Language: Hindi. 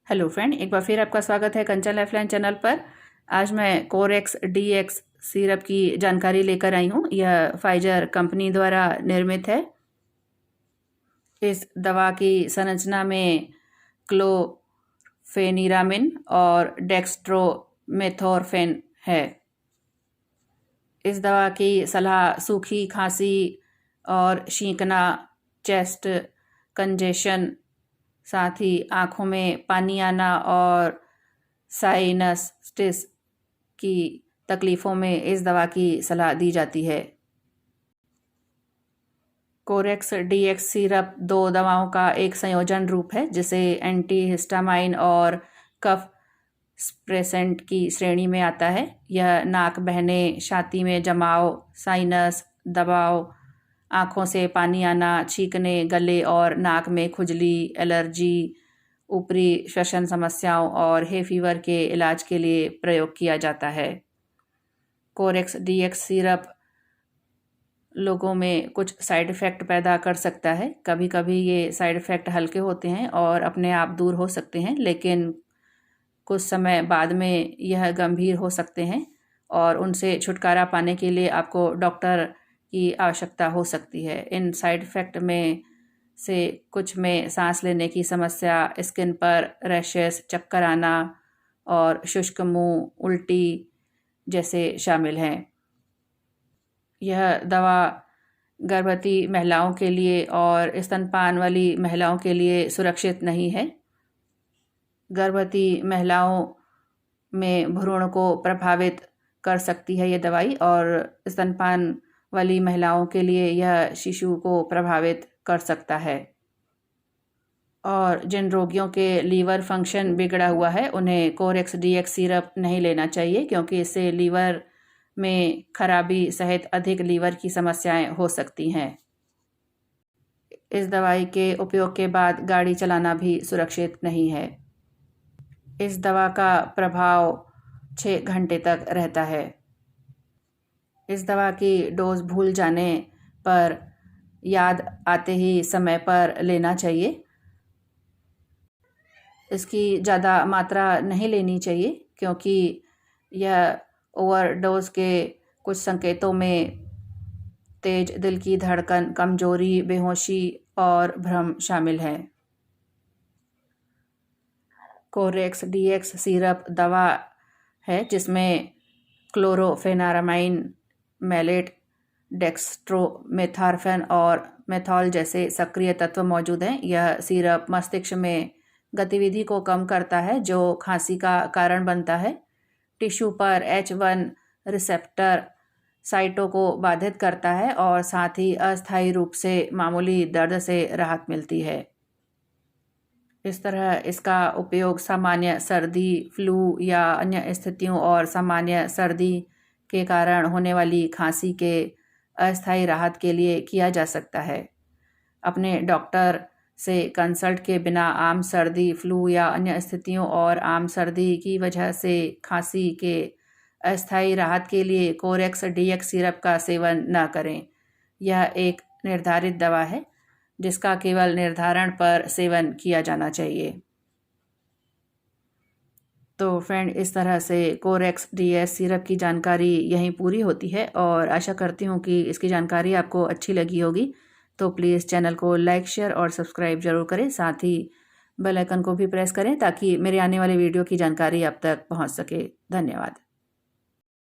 हेलो फ्रेंड, एक बार फिर आपका स्वागत है कंचन लाइफलाइन चैनल पर। आज मैं कोरेक्स डीएक्स सिरप की जानकारी लेकर आई हूँ। यह फाइजर कंपनी द्वारा निर्मित है। इस दवा की संरचना में क्लोफेनिरामिन और डेक्स्ट्रोमेथोर्फेन है। इस दवा की सलाह सूखी खांसी और छींकना, चेस्ट कंजेशन, साथ ही आँखों में पानी आना और साइनसाइटिस की तकलीफ़ों में इस दवा की सलाह दी जाती है। कोरेक्स डीएक्स सिरप 2 दवाओं का एक संयोजन रूप है जिसे एंटीहिस्टामाइन और कफ स्प्रेसेंट की श्रेणी में आता है। यह नाक बहने, छाती में जमाव, साइनस दबाव, आँखों से पानी आना, छींकने, गले और नाक में खुजली, एलर्जी, ऊपरी श्वसन समस्याओं और हे फीवर के इलाज के लिए प्रयोग किया जाता है। कोरेक्स डीएक्स सिरप लोगों में कुछ साइड इफ़ेक्ट पैदा कर सकता है। कभी कभी ये साइड इफ़ेक्ट हल्के होते हैं और अपने आप दूर हो सकते हैं, लेकिन कुछ समय बाद में यह गंभीर हो सकते हैं और उनसे छुटकारा पाने के लिए आपको डॉक्टर की आवश्यकता हो सकती है। इन साइड इफ़ेक्ट में से कुछ में सांस लेने की समस्या, स्किन पर रैशेस, चक्कर आना और शुष्क मुंह, उल्टी जैसे शामिल हैं। यह दवा गर्भवती महिलाओं के लिए और स्तनपान वाली महिलाओं के लिए सुरक्षित नहीं है। गर्भवती महिलाओं में भ्रूण को प्रभावित कर सकती है ये दवाई, और स्तनपान वाली महिलाओं के लिए यह शिशु को प्रभावित कर सकता है। और जिन रोगियों के लीवर फंक्शन बिगड़ा हुआ है उन्हें कोरेक्स डीएक्स सिरप नहीं लेना चाहिए, क्योंकि इससे लीवर में खराबी सहित अधिक लीवर की समस्याएं हो सकती हैं। इस दवाई के उपयोग के बाद गाड़ी चलाना भी सुरक्षित नहीं है। इस दवा का प्रभाव 6 घंटे तक रहता है। इस दवा की डोज भूल जाने पर याद आते ही समय पर लेना चाहिए। इसकी ज़्यादा मात्रा नहीं लेनी चाहिए, क्योंकि यह ओवरडोज के कुछ संकेतों में तेज दिल की धड़कन, कमजोरी, बेहोशी और भ्रम शामिल है। कोरेक्स डीएक्स सिरप दवा है जिसमें क्लोरोफेनारामाइन, मैलेट, डेक्स्ट्रोमेथोर्फेन और मेथॉल जैसे सक्रिय तत्व मौजूद हैं। यह सिरप मस्तिष्क में गतिविधि को कम करता है, जो खांसी का कारण बनता है। टिश्यू पर H1 रिसेप्टर साइटों को बाधित करता है और साथ ही अस्थायी रूप से मामूली दर्द से राहत मिलती है। इस तरह इसका उपयोग सामान्य सर्दी, फ्लू या अन्य स्थितियों और सामान्य सर्दी के कारण होने वाली खांसी के अस्थायी राहत के लिए किया जा सकता है। अपने डॉक्टर से कंसल्ट के बिना आम सर्दी, फ्लू या अन्य स्थितियों और आम सर्दी की वजह से खांसी के अस्थायी राहत के लिए कोरेक्स डीएक्स सिरप का सेवन न करें। यह एक निर्धारित दवा है जिसका केवल निर्धारण पर सेवन किया जाना चाहिए। तो फ्रेंड, इस तरह से कोरेक्स डीएक्स सिरप की जानकारी यहीं पूरी होती है, और आशा करती हूँ कि इसकी जानकारी आपको अच्छी लगी होगी। तो प्लीज़ चैनल को लाइक, शेयर और सब्सक्राइब जरूर करें। साथ ही बेल आइकन को भी प्रेस करें ताकि मेरे आने वाले वीडियो की जानकारी आप तक पहुँच सके। धन्यवाद।